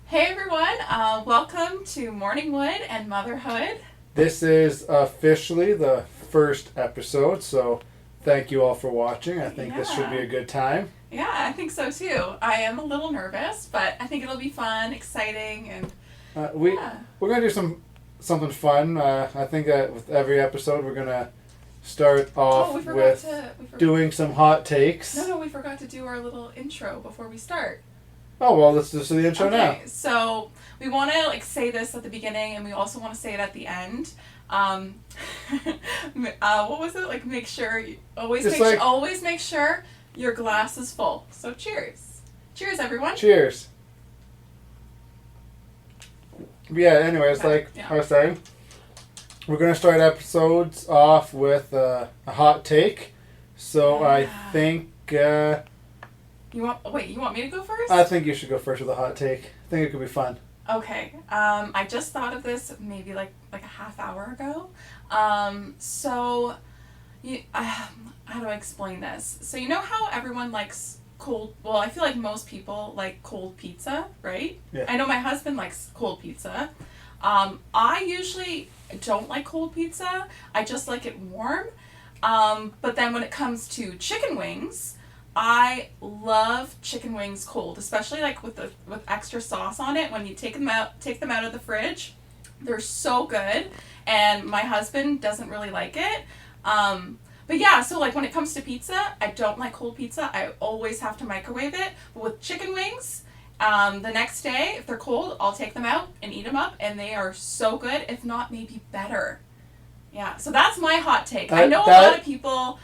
Hey everyone, welcome to Morningwood and Motherhood. This is officially the first episode, so thank you all for watching. I think this should be a good time. Yeah, I think so too. I am a little nervous, but I think it'll be fun, exciting, and We're gonna do something fun. I think that with every episode we're gonna start off doing some hot takes. No, we forgot to do our little intro before we start. Oh well, let's just do the intro now. Okay, so we want to say this at the beginning, and we also want to say it at the end. What was it? Make sure always make sure your glass is full. So cheers, everyone. Cheers. Yeah. Anyways, I was saying, we're gonna start episodes off with a hot take. So I think. You want me to go first? I think you should go first with a hot take. I think it could be fun. Okay. I just thought of this maybe like a half hour ago. How do I explain this? So you know how everyone likes I feel like most people like cold pizza, right? Yeah. I know my husband likes cold pizza. I usually don't like cold pizza. I just like it warm. But then when it comes to chicken wings, I love chicken wings cold, especially with extra sauce on it. When you take them out of the fridge, they're so good. And my husband doesn't really like it. But yeah, so when it comes to pizza, I don't like cold pizza. I always have to microwave it. But with chicken wings, the next day, if they're cold, I'll take them out and eat them up, and they are so good, if not maybe better. Yeah, so that's my hot take. I know a lot of people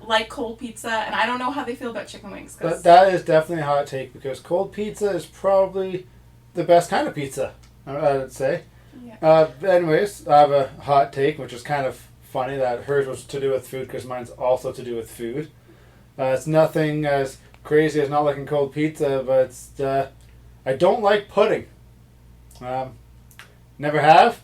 like cold pizza, and I don't know how they feel about chicken wings. But that is definitely a hot take, because cold pizza is probably the best kind of pizza, I would say. Yeah. Anyways, I have a hot take, which is kind of funny that hers was to do with food, because mine's also to do with food. It's nothing as crazy as not liking cold pizza, but I don't like pudding. Never have.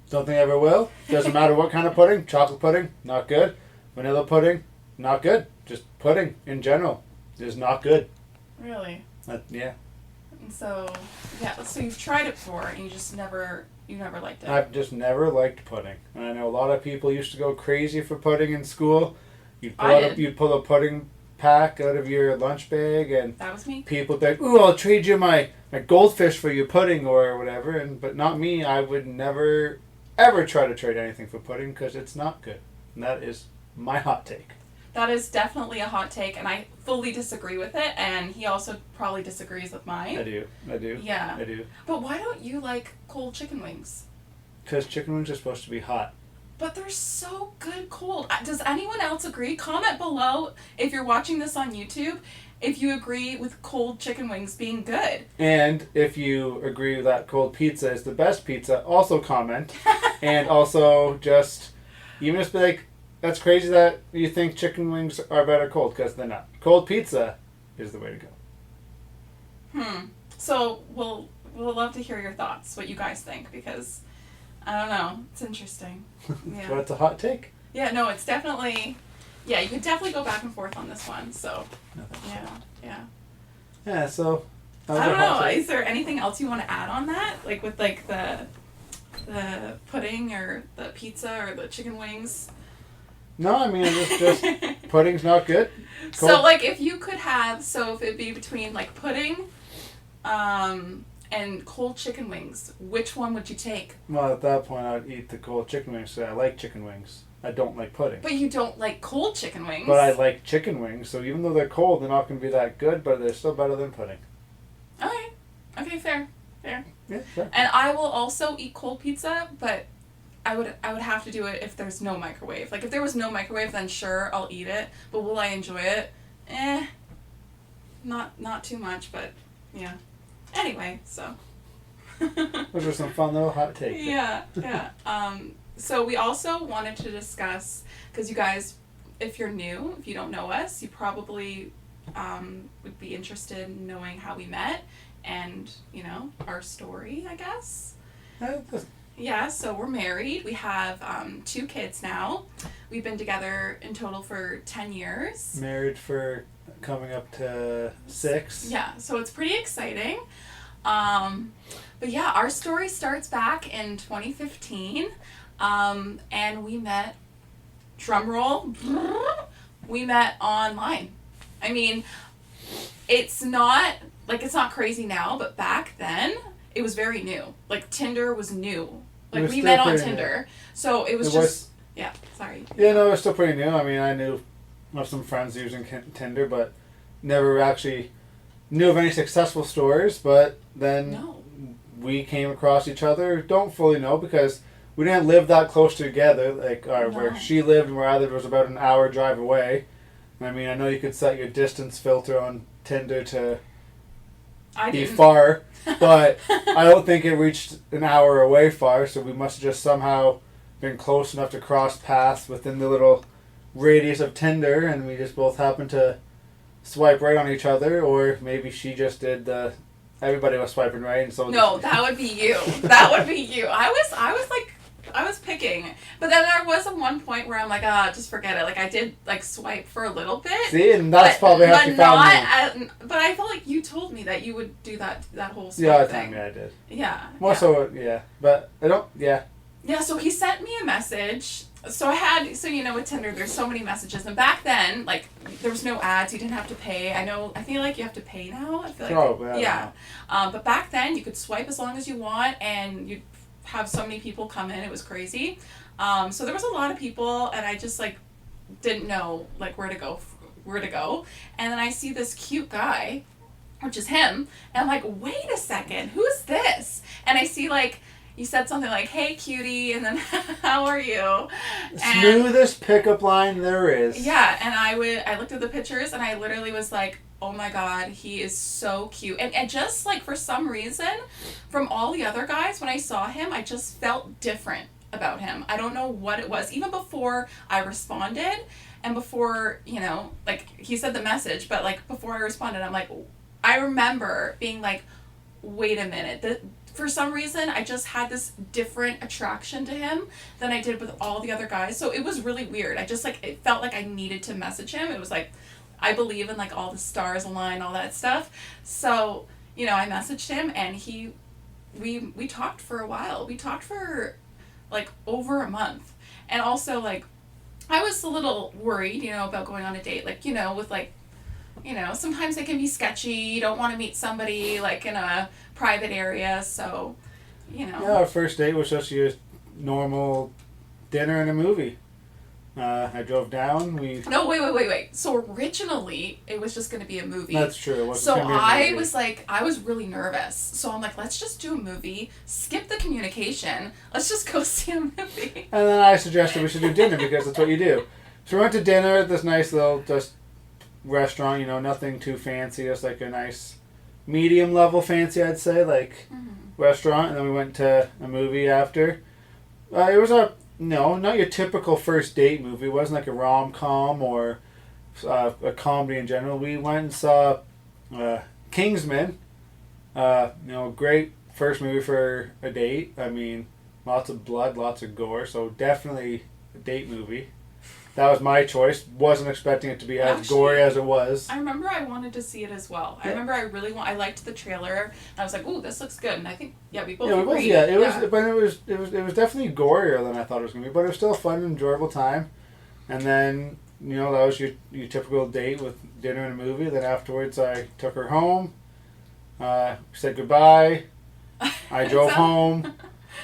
Don't think I ever will. Doesn't matter what kind of pudding. Chocolate pudding, not good. Vanilla pudding, not good. Just pudding in general is not good. Really? Yeah. And so you've tried it before, and you never liked it. I've just never liked pudding. And I know a lot of people used to go crazy for pudding in school. You'd pull a pudding pack out of your lunch bag, and that was me. People would be like, "Ooh, I'll trade you my goldfish for your pudding," or whatever. But not me. I would never ever try to trade anything for pudding, because it's not good. And that is my hot take. That is definitely a hot take, and I fully disagree with it, and he also probably disagrees with mine. I do. Yeah. I do. But why don't you like cold chicken wings? Because chicken wings are supposed to be hot. But they're so good cold. Does anyone else agree? Comment below if you're watching this on YouTube, if you agree with cold chicken wings being good. And if you agree that cold pizza is the best pizza, also comment. And also even just be like, that's crazy that you think chicken wings are better cold, because they're not. Cold pizza is the way to go. So we'll love to hear your thoughts, what you guys think, because I don't know, it's interesting. Yeah. So it's a hot take? Yeah, no, it's definitely. Yeah, you could definitely go back and forth on this one. So yeah. Yeah. So I don't know. Is there anything else you want to add on that, with the pudding or the pizza or the chicken wings? No, I mean, just pudding's not good. Cold. So, if you could have, if it'd be between, pudding, and cold chicken wings, which one would you take? Well, at that point, I'd eat the cold chicken wings, so I like chicken wings. I don't like pudding. But you don't like cold chicken wings. But I like chicken wings, so even though they're cold, they're not going to be that good, but they're still better than pudding. Okay, fair. Yeah, sure. And I will also eat cold pizza, but I would have to do it if there's no microwave. If there was no microwave, then sure, I'll eat it. But will I enjoy it? Not too much, but yeah. Anyway, so. Those are some fun little hot takes. Yeah. So we also wanted to discuss, because you guys, if you're new, if you don't know us, you probably would be interested in knowing how we met and, our story, I guess. Yeah, so we're married. We have 2 kids now. We've been together in total for 10 years. Married for coming up to 6. Yeah, so it's pretty exciting. But yeah, our story starts back in 2015, and we met, drum roll, we met online. I mean, it's not crazy now, but back then it was very new. Like Tinder was new. Like we met on Tinder, so it was yeah. Sorry. Yeah, no, it was still pretty new. I mean, I knew of some friends using Tinder, but never actually knew of any successful stories. But then we came across each other. Don't fully know because we didn't live that close together. Like where she lived and where I lived was about an hour drive away. I mean, I know you could set your distance filter on Tinder to be far, but I don't think it reached an hour away far, so we must have just somehow been close enough to cross paths within the little radius of Tinder, and we just both happened to swipe right on each other, or maybe she just did the... Everybody was swiping right, and so... No, that would be you. That would be you. I was picking. But then there was one point where I'm like, just forget it. Like, I did, swipe for a little bit. See, and that's probably how she found me. But I felt like you told me that you would do that whole swipe thing. Yeah, I did. Yeah. More so, yeah. But I don't, yeah. Yeah, so he sent me a message. So with Tinder, there's so many messages. And back then, there was no ads. You didn't have to pay. I feel like you have to pay now. I feel like. Yeah. But back then, you could swipe as long as you want, and you'd have so many people come in. It was crazy. So there was a lot of people, and I just didn't know where to go. And then I see this cute guy, which is him, and I'm like, wait a second, who's this? And I see you said something like, hey cutie, and then how are you? Smoothest pickup line there is. Yeah, and I looked at the pictures and I literally was like, oh my god, he is so cute. And just for some reason, from all the other guys, when I saw him, I just felt different about him. I don't know what it was. Even before I responded and before, he said the message, but before I responded, I'm like, I remember being like, wait a minute, for some reason, I just had this different attraction to him than I did with all the other guys. So it was really weird. I just it felt like I needed to message him. It was I believe in all the stars align, all that stuff. So, I messaged him and we talked for a while. We talked for over a month. And also I was a little worried, about going on a date. With sometimes it can be sketchy. You don't want to meet somebody in a private area, so Yeah, our first date was just your normal dinner and a movie. I drove down. No, wait. So originally it was just going to be a movie. That's true. So I was really nervous. So I'm like, let's just do a movie. Skip the communication. Let's just go see a movie. And then I suggested we should do dinner because that's what you do. So we went to dinner at this nice little restaurant. Nothing too fancy. Just a nice medium level fancy, I'd say, restaurant. And then we went to a movie after. It was not your typical first date movie. It wasn't a rom-com or a comedy in general. We went and saw Kingsman. Great first movie for a date. I mean, lots of blood, lots of gore, so definitely a date movie. That was my choice. Wasn't expecting it to be as gory as it was. I remember I wanted to see it as well. Yeah. I remember I liked the trailer. And I was like, "Ooh, this looks good." And I think we both agreed. It was definitely gorier than I thought it was going to be, but it was still a fun, enjoyable time. And then that was your typical date with dinner and a movie. Then afterwards, I took her home. Said goodbye. I drove home.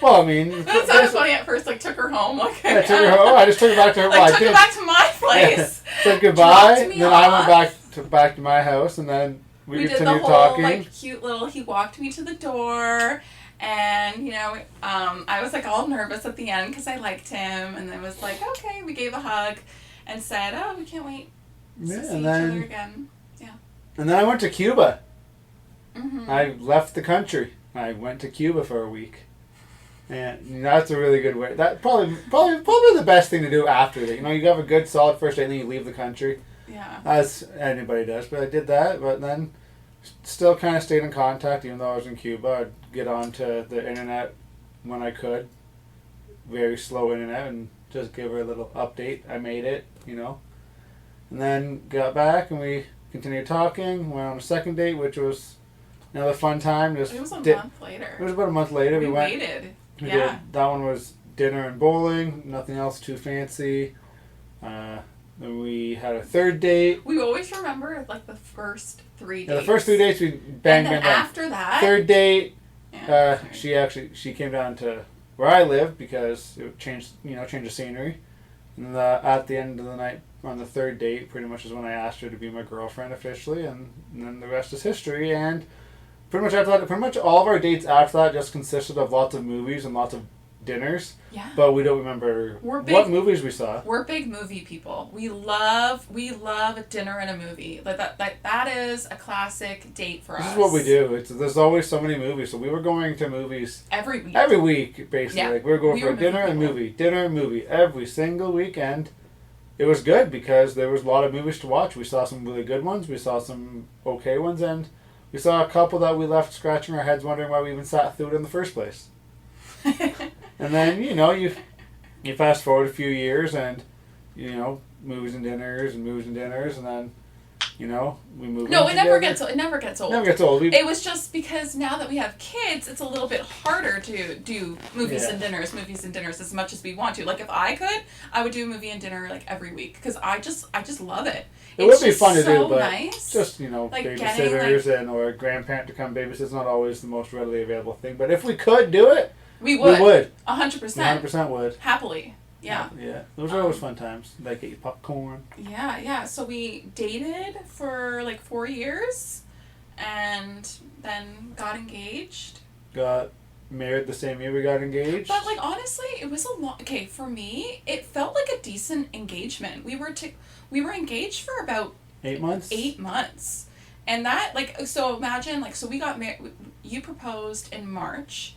Well, I mean... That sounded funny at first, took her home. Okay. Yeah, took her home. I just took her back to her... took her back to my place. Yeah. Said goodbye, then I went back to my house, and then we continued talking. Did the whole, cute little... He walked me to the door, and, I was, all nervous at the end because I liked him, and then was okay, we gave a hug, and said, we can't wait to see each other again. Yeah. And then I went to Cuba. Mm-hmm. I left the country. I went to Cuba for a week. And that's a really good way. That probably the best thing to do after that. You have a good solid first date and then you leave the country. Yeah. As anybody does. But I did that, but then still kind of stayed in contact even though I was in Cuba. I'd get onto the internet when I could. Very slow internet and just give her a little update. I made it, And then got back and we continued talking. Went on a second date, which was Another fun time. Just It was a month later. It was about a month later. We went. waited. We Yeah. did. That one was dinner and bowling. Nothing else too fancy. Then we had a third date. We always remember like the first 3 days. Yeah, the first 3 dates we bang, and then bang, bang. after that. Third date. Yeah. She came down to where I live because it changed the scenery. And at the end of the night, on the third date, pretty much is when I asked her to be my girlfriend officially, and then the rest is history. And pretty much after that, pretty much all of our dates after that just consisted of lots of movies and lots of dinners. Yeah. But we don't remember what movies we saw. We're big movie people. We love a dinner and a movie. Like that is a classic date for us. This is what we do. There's always so many movies. So we were going to movies every week. Every week, basically. Yeah. Like we were going for a dinner and movie every single weekend. It was good because there was a lot of movies to watch. We saw some really good ones. We saw some okay ones, and we saw a couple that we left scratching our heads wondering why we even sat through it in the first place. And then, you fast forward a few years and, movies and dinners, and then, we move No, in it never together. gets old. It never gets old. Never gets old. It was just because now that we have kids, it's a little bit harder to do movies and dinners as much as we want to. Like if I could, I would do a movie and dinner like every week because I just love it. It would be fun to do, but nice. just, like babysitters or a grandparent to come babysit is not always the most readily available thing. But if we could do it, we would. 100%. 100% would. Happily. Yeah. Yeah. Those are always fun times. Like get your popcorn. Yeah. So we dated for like 4 years and then got engaged. Got married the same year we got engaged. But like honestly, it was a lot. Okay, for me, it felt like a decent engagement. We were engaged for about 8 months. 8 months. And that so imagine so we got married. You proposed in March.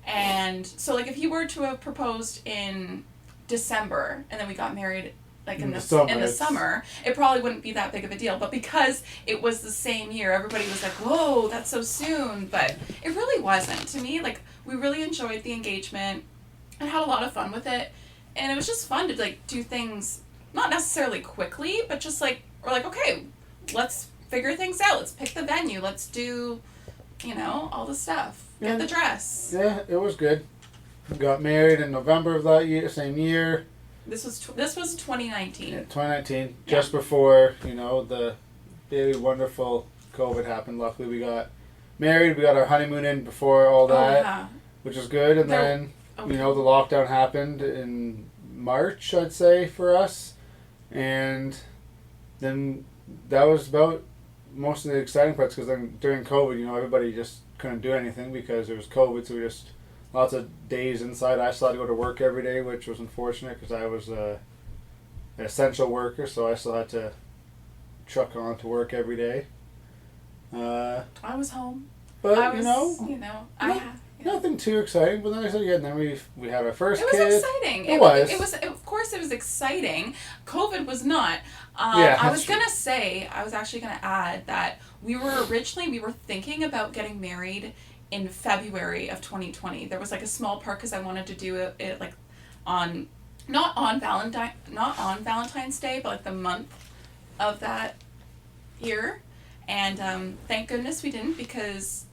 And so if you were to have proposed in December and then we got married in the summer, it probably wouldn't be that big of a deal. But because it was the same year, everybody was like, whoa, that's so soon. But it really wasn't. To me, we really enjoyed the engagement and had a lot of fun with it. And it was just fun to do things, not necessarily quickly, but just we're okay, let's figure things out. Let's pick the venue. Let's do, all the stuff. Get the dress. Yeah, it was good. We got married in November of that year, same year. This was 2019. Yeah, 2019, just before, the really wonderful COVID happened. Luckily, we got married. We got our honeymoon in before all that, which was good. And then, the lockdown happened in March, I'd say, for us. And then that was about most of the exciting parts because then during COVID, everybody just couldn't do anything because there was COVID, so we just lots of days inside. I still had to go to work every day, which was unfortunate because I was an essential worker, so I still had to truck on to work every day. I was home. But nothing too exciting. But then I said, then we had our first kid. It was exciting. It was. Of course, it was exciting. COVID was not. I was actually gonna add that we were thinking about getting married in February of 2020. There was a small part because I wanted to do it on not on Valentine's Day, but the month of that year. And thank goodness we didn't because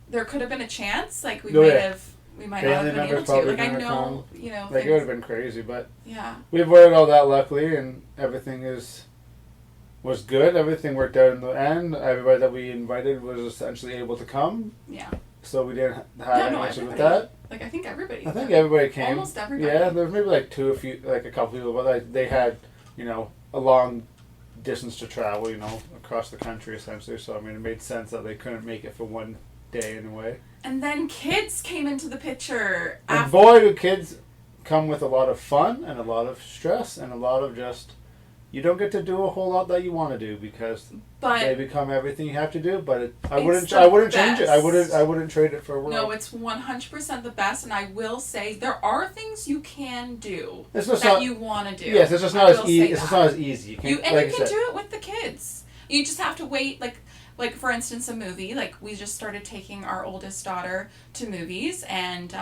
there could have been a chance we might not have been able to. I know it would have been crazy, but yeah, we avoided all that luckily, and everything was good. Everything worked out in the end. Everybody that we invited was essentially able to come. Yeah. So we didn't have any issue with that. I think everybody. I think everybody came. Almost everybody. Yeah, there was maybe a couple people, but they had a long distance to travel, across the country essentially. So it made sense that they couldn't make it for one day in a way. And then kids came into the picture. And boy, do kids come with a lot of fun and a lot of stress and a lot of just. You don't get to do a whole lot that you want to do because they become everything you have to do. But I wouldn't change it. I wouldn't trade it for a world. No, it's 100% the best. And I will say there are things you can do you want to do. Yes, it's just not as easy. It's just not as easy. You can do it with the kids. You just have to wait. Like for instance, a movie. We just started taking our oldest daughter to movies and.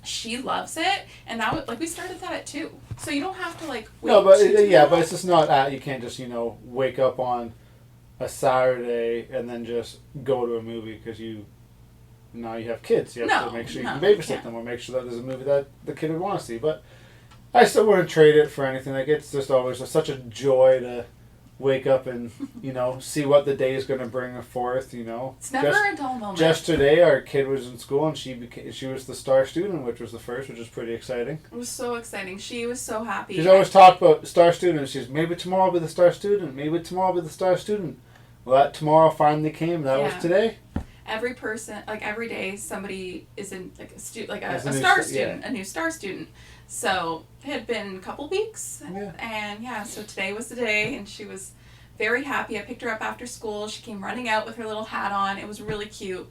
She loves it, and that we started that at 2, so you don't have to wait. No, but but it's just not. You can't just wake up on a Saturday and then just go to a movie because now you have kids. You have to make sure you can babysit them or make sure that there's a movie that the kid would want to see. But I still wouldn't trade it for anything. Like, it's just always such a joy to wake up and, see what the day is going to bring forth, It's never a dull moment. Just today, our kid was in school and she was the star student, which was the first, which was pretty exciting. It was so exciting. She was so happy. She's always talked about star students. She's, maybe tomorrow I'll be the star student. Maybe tomorrow I'll be the star student. Well, that tomorrow finally came. That was today. Every person, like every day, somebody is in like a new star student. So it had been a couple weeks, and so today was the day, and she was very happy. I picked her up after school. She came running out with her little hat on. It was really cute.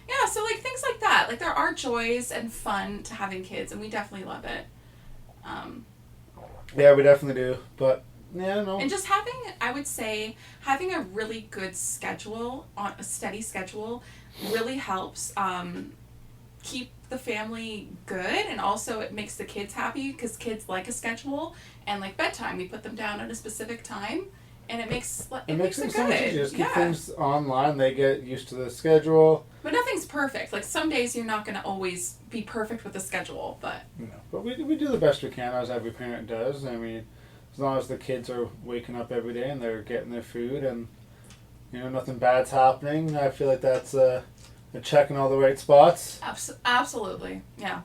Yeah, so like things like that. Like, there are joys and fun to having kids, and we definitely love it. Yeah, we definitely do. But yeah, no. And just having a really good schedule, on a steady schedule, really helps keep the family good, and also it makes the kids happy because kids like a schedule, and like bedtime, we put them down at a specific time, and it makes it so good. much easier. Just keep things online. They get used to the schedule. But nothing's perfect. Like, some days you're not going to always be perfect with the schedule, but but we do the best we can, as every parent does. I mean, as long as the kids are waking up every day and they're getting their food and nothing bad's happening, I feel like that's they're checking all the right spots. Absolutely, yeah.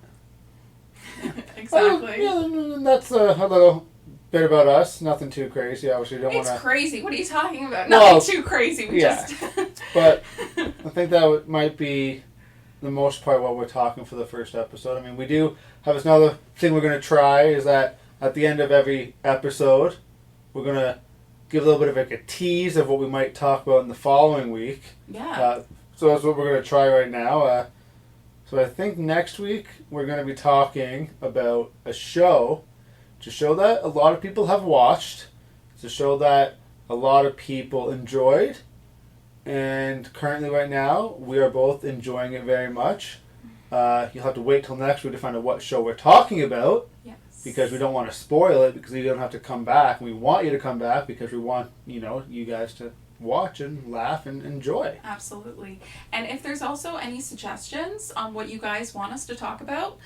Exactly. And that's a little bit about us. Nothing too crazy. Obviously, It's crazy. What are you talking about? Nothing too crazy. But I think that might be the most part what we're talking for the first episode. I mean, we do have another thing we're going to try, is that at the end of every episode, we're going to give a little bit of like a tease of what we might talk about in the following week. Yeah. So that's what we're going to try right now. So I think next week we're going to be talking about a show. It's a show that a lot of people have watched. It's a show that a lot of people enjoyed. And currently right now, we are both enjoying it very much. You'll have to wait till next week to find out what show we're talking about. Yes. Because we don't want to spoil it, because you don't have to come back. We want you to come back because we want, you guys to watch and laugh and enjoy. Absolutely. And if there's also any suggestions on what you guys want us to talk about,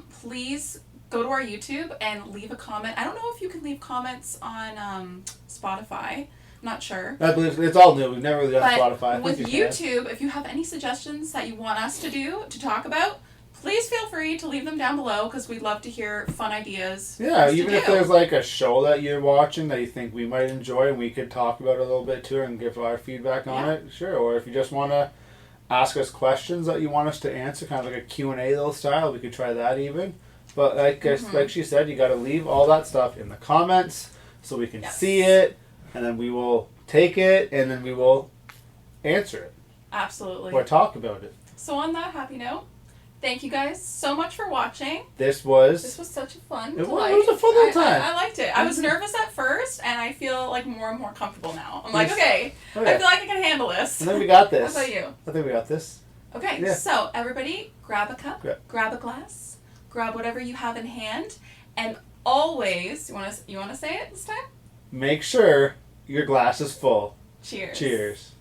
please go to our YouTube and leave a comment. I don't know if you can leave comments on Spotify. Not sure. I believe it's all new. We've never really done Spotify. With YouTube, if you have any suggestions that you want us to talk about, please feel free to leave them down below, because we'd love to hear fun ideas. Yeah, even if there's like a show that you're watching that you think we might enjoy and we could talk about it a little bit too and give our feedback on it, sure. Or if you just want to ask us questions that you want us to answer, kind of like a Q&A little style, we could try that even. But like she said, you got to leave all that stuff in the comments so we can see it, and then we will take it, and then we will answer it. Absolutely. Or talk about it. So on that happy note, thank you guys so much for watching. This was such a fun It was a fun little time. I liked it. I was nervous at first, and I feel like more and more comfortable now. I'm like, okay, I feel like I can handle this. And then we got this. How about you? I think we got this. Okay, so everybody, grab a cup, grab a glass, grab whatever you have in hand, and always, you want to say it this time? Make sure your glass is full. Cheers. Cheers.